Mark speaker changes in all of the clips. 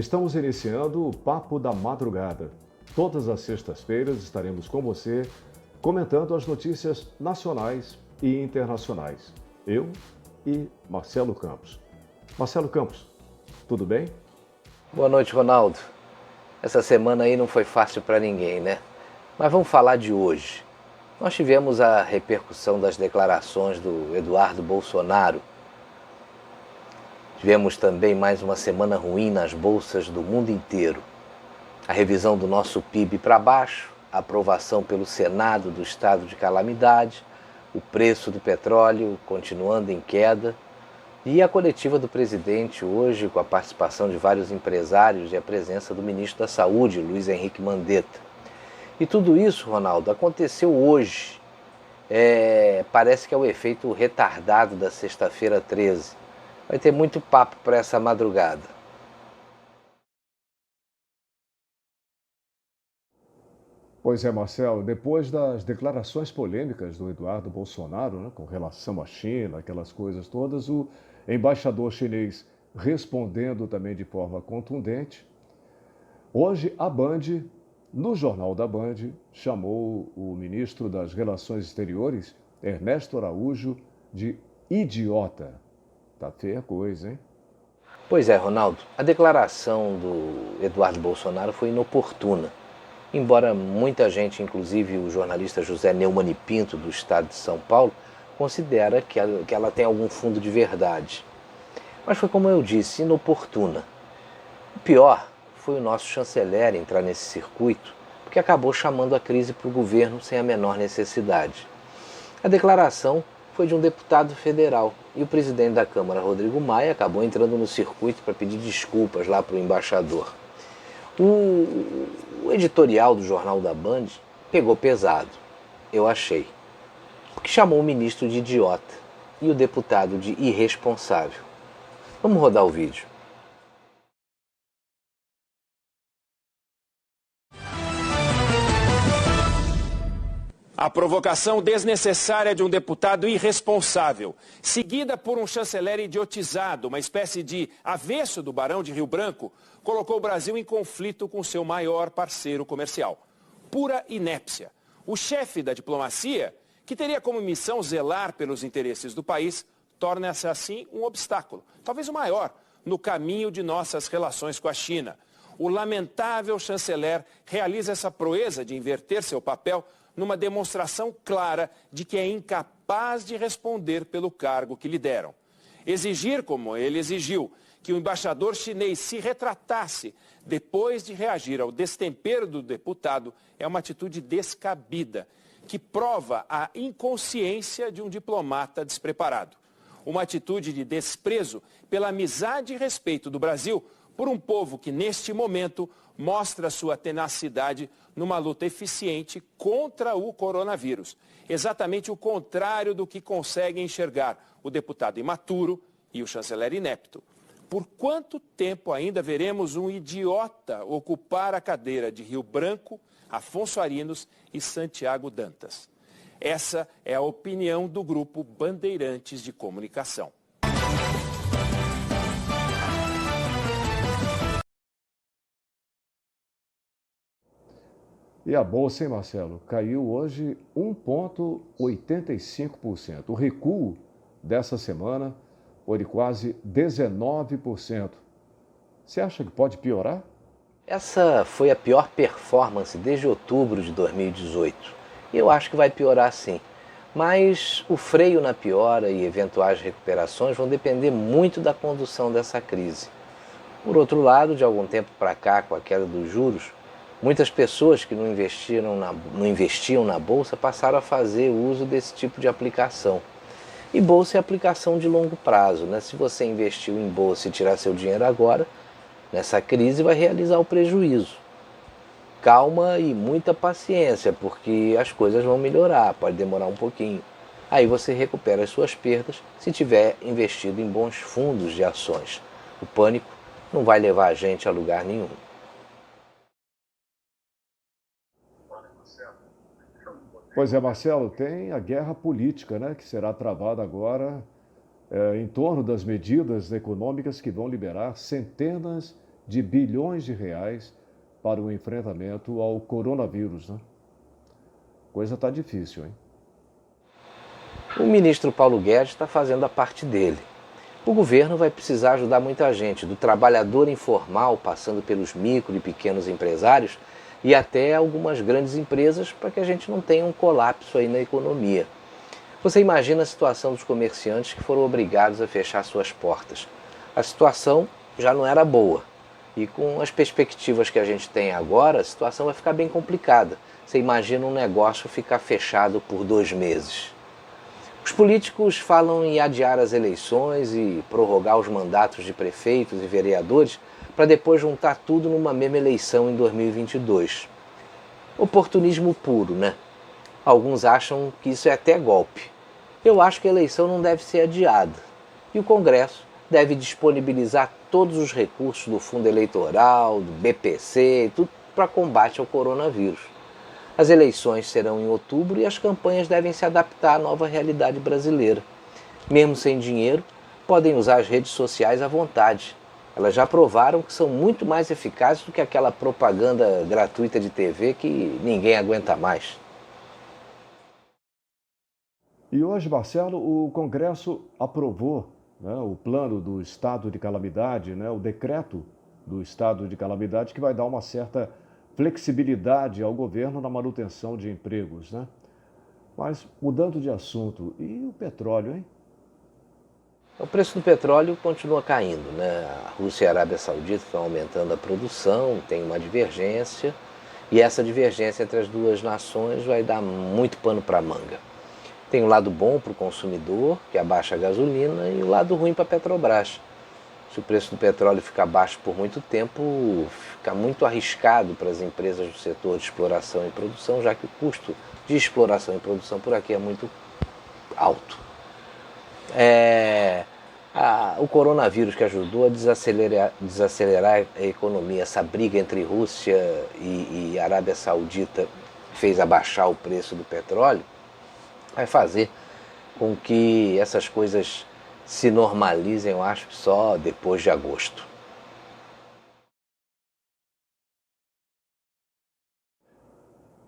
Speaker 1: Estamos iniciando o Papo da Madrugada. Todas as sextas-feiras estaremos com você comentando as notícias nacionais e internacionais. Eu e Marcelo Campos. Marcelo Campos, tudo bem?
Speaker 2: Boa noite, Ronaldo. Essa semana aí não foi fácil para ninguém, né? Mas vamos falar de hoje. Nós tivemos a repercussão das declarações do Eduardo Bolsonaro. Tivemos também mais uma semana ruim nas bolsas do mundo inteiro. A revisão do nosso PIB para baixo, a aprovação pelo Senado do estado de calamidade, o preço do petróleo continuando em queda e a coletiva do presidente hoje com a participação de vários empresários e a presença do ministro da Saúde, Luiz Henrique Mandetta. E tudo isso, Ronaldo, aconteceu hoje. Parece que é o efeito retardado da sexta-feira 13. Vai ter muito papo para essa madrugada.
Speaker 1: Pois é, Marcelo, depois das declarações polêmicas do Eduardo Bolsonaro, né, com relação à China, aquelas coisas todas, o embaixador chinês respondendo também de forma contundente, hoje a Band, no Jornal da Band, chamou o ministro das Relações Exteriores, Ernesto Araújo, de idiota. Tá feia a coisa, hein?
Speaker 2: Pois é, Ronaldo, a declaração do Eduardo Bolsonaro foi inoportuna. Embora muita gente, inclusive o jornalista José Neumann e Pinto, do estado de São Paulo, considera que ela tem algum fundo de verdade. Mas foi como eu disse, inoportuna. O pior foi o nosso chanceler entrar nesse circuito, porque acabou chamando a crise para o governo sem a menor necessidade. A declaração foi de um deputado federal e o presidente da Câmara, Rodrigo Maia, acabou entrando no circuito para pedir desculpas lá para o embaixador. O editorial do Jornal da Band pegou pesado, eu achei, porque chamou o ministro de idiota e o deputado de irresponsável. Vamos rodar o vídeo.
Speaker 3: A provocação desnecessária de um deputado irresponsável, seguida por um chanceler idiotizado, uma espécie de avesso do Barão de Rio Branco, colocou o Brasil em conflito com seu maior parceiro comercial. Pura inépcia. O chefe da diplomacia, que teria como missão zelar pelos interesses do país, torna-se assim um obstáculo, talvez o maior, no caminho de nossas relações com a China. O lamentável chanceler realiza essa proeza de inverter seu papel numa demonstração clara de que é incapaz de responder pelo cargo que lhe deram. Exigir, como ele exigiu, que o embaixador chinês se retratasse depois de reagir ao destempero do deputado é uma atitude descabida, que prova a inconsciência de um diplomata despreparado. Uma atitude de desprezo pela amizade e respeito do Brasil por um povo que, neste momento, mostra sua tenacidade numa luta eficiente contra o coronavírus. Exatamente o contrário do que conseguem enxergar o deputado imaturo e o chanceler inepto. Por quanto tempo ainda veremos um idiota ocupar a cadeira de Rio Branco, Afonso Arinos e Santiago Dantas? Essa é a opinião do grupo Bandeirantes de Comunicação.
Speaker 1: E a bolsa, hein, Marcelo? Caiu hoje 1,85%. O recuo dessa semana foi de quase 19%. Você acha que pode piorar?
Speaker 2: Essa foi a pior performance desde outubro de 2018. E eu acho que vai piorar sim. Mas o freio na piora e eventuais recuperações vão depender muito da condução dessa crise. Por outro lado, de algum tempo para cá, com a queda dos juros, muitas pessoas que não investiam na bolsa passaram a fazer uso desse tipo de aplicação. E bolsa é aplicação de longo prazo, né? Se você investiu em bolsa e tirar seu dinheiro agora, nessa crise vai realizar o prejuízo. Calma e muita paciência, porque as coisas vão melhorar, pode demorar um pouquinho. Aí você recupera as suas perdas se tiver investido em bons fundos de ações. O pânico não vai levar a gente a lugar nenhum.
Speaker 1: Pois é, Marcelo, tem a guerra política, né, que será travada agora em torno das medidas econômicas que vão liberar centenas de bilhões de reais para o enfrentamento ao coronavírus, né? Coisa está difícil, hein?
Speaker 2: O ministro Paulo Guedes está fazendo a parte dele. O governo vai precisar ajudar muita gente, do trabalhador informal, passando pelos micro e pequenos empresários e até algumas grandes empresas, para que a gente não tenha um colapso aí na economia. Você imagina a situação dos comerciantes que foram obrigados a fechar suas portas. A situação já não era boa. E com as perspectivas que a gente tem agora, a situação vai ficar bem complicada. Você imagina um negócio ficar fechado por 2 meses. Os políticos falam em adiar as eleições e prorrogar os mandatos de prefeitos e vereadores para depois juntar tudo numa mesma eleição em 2022. Oportunismo puro, né? Alguns acham que isso é até golpe. Eu acho que a eleição não deve ser adiada. E o Congresso deve disponibilizar todos os recursos do Fundo Eleitoral, do BPC, tudo para combate ao coronavírus. As eleições serão em outubro e as campanhas devem se adaptar à nova realidade brasileira. Mesmo sem dinheiro, podem usar as redes sociais à vontade. Elas já provaram que são muito mais eficazes do que aquela propaganda gratuita de TV que ninguém aguenta mais.
Speaker 1: E hoje, Marcelo, o Congresso aprovou, né, o plano do estado de calamidade, né, o decreto do estado de calamidade, que vai dar uma certa flexibilidade ao governo na manutenção de empregos, né? Mas, mudando de assunto, e o petróleo, hein?
Speaker 2: O preço do petróleo continua caindo, né? A Rússia e a Arábia Saudita estão aumentando a produção, tem uma divergência, e essa divergência entre as duas nações vai dar muito pano para manga. Tem o lado bom para o consumidor, que abaixa a gasolina, e o lado ruim para a Petrobras. Se o preço do petróleo ficar baixo por muito tempo, fica muito arriscado para as empresas do setor de exploração e produção, já que o custo de exploração e produção por aqui é muito alto. O coronavírus que ajudou a desacelerar a economia, essa briga entre Rússia e Arábia Saudita fez abaixar o preço do petróleo, vai fazer com que essas coisas se normalizem, eu acho que só depois de agosto.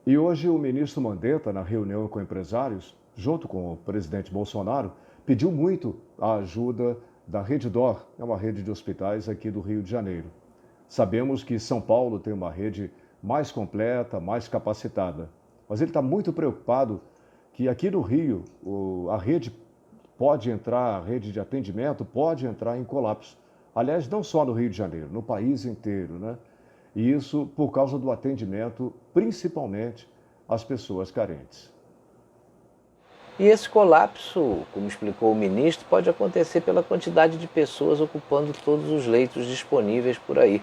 Speaker 1: E hoje o ministro Mandetta, na reunião com empresários, junto com o presidente Bolsonaro, pediu muito a ajuda da Rede D'Or, é uma rede de hospitais aqui do Rio de Janeiro. Sabemos que São Paulo tem uma rede mais completa, mais capacitada, mas ele está muito preocupado que aqui no Rio a rede pode entrar, a rede de atendimento pode entrar em colapso. Aliás, não só no Rio de Janeiro, no país inteiro, né? E isso por causa do atendimento, principalmente às pessoas carentes.
Speaker 2: E esse colapso, como explicou o ministro, pode acontecer pela quantidade de pessoas ocupando todos os leitos disponíveis por aí.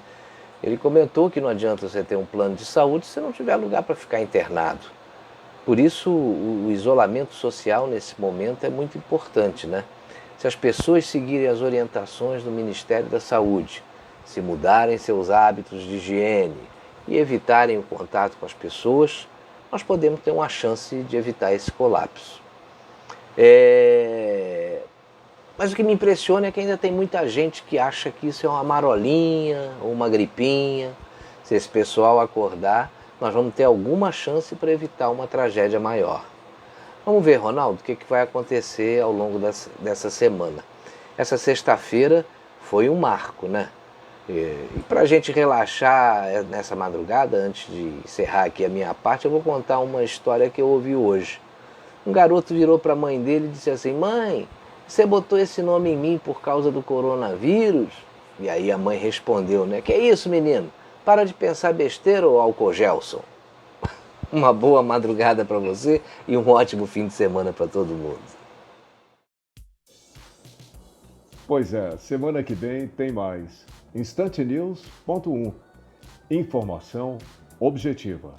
Speaker 2: Ele comentou que não adianta você ter um plano de saúde se não tiver lugar para ficar internado. Por isso, o isolamento social nesse momento é muito importante, né? Se as pessoas seguirem as orientações do Ministério da Saúde, se mudarem seus hábitos de higiene e evitarem o contato com as pessoas, nós podemos ter uma chance de evitar esse colapso. Mas o que me impressiona é que ainda tem muita gente que acha que isso é uma marolinha ou uma gripinha. Se esse pessoal acordar, nós vamos ter alguma chance para evitar uma tragédia maior. Vamos ver, Ronaldo, o que vai acontecer ao longo dessa semana. Essa sexta-feira foi um marco, né? E para a gente relaxar nessa madrugada, antes de encerrar aqui a minha parte, eu vou contar uma história que eu ouvi hoje. Um garoto virou para a mãe dele e disse assim: mãe, você botou esse nome em mim por causa do coronavírus? E aí a mãe respondeu, né? Que é isso, menino? Para de pensar besteira, ô álcool Gelson. Uma boa madrugada para você e um ótimo fim de semana para todo mundo.
Speaker 1: Pois é, semana que vem tem mais. Instantenews.1. Informação objetiva.